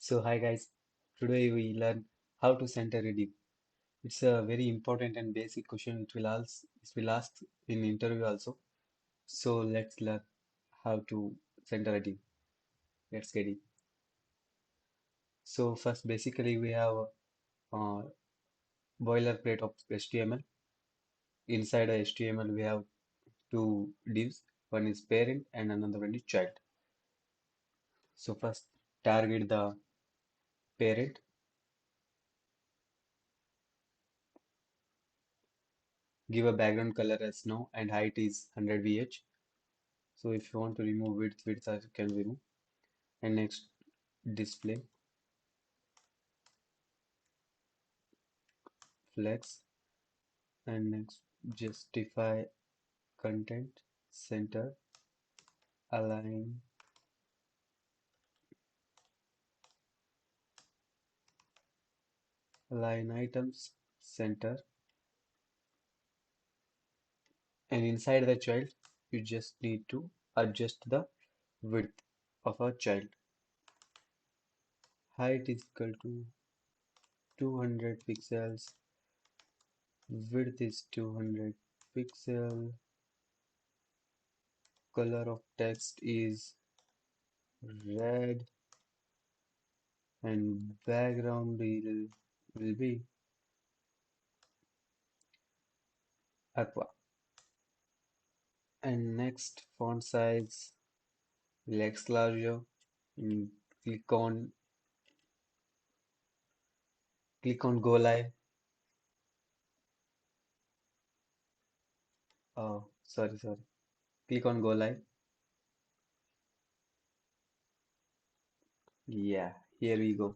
So hi guys, today we learn how to center a div. It's a very important and basic question. It will ask in interview also. So let's learn how to center a div. Let's get it. So first, basically we have a boilerplate of HTML. Inside the HTML we have two divs. One is parent and another one is child. So first, target the parent. Give a background color as no and height is 100 VH. So if you want to remove width also can remove. And next display flex and next justify content center align align items center, and inside the child you just need to adjust the width of a child. Height is equal to 200 pixels, width is 200 pixel, color of text is red, and background will be aqua. And next font size lex larger. Mm, click on go live. Oh, sorry. Click on go live. Yeah, here we go.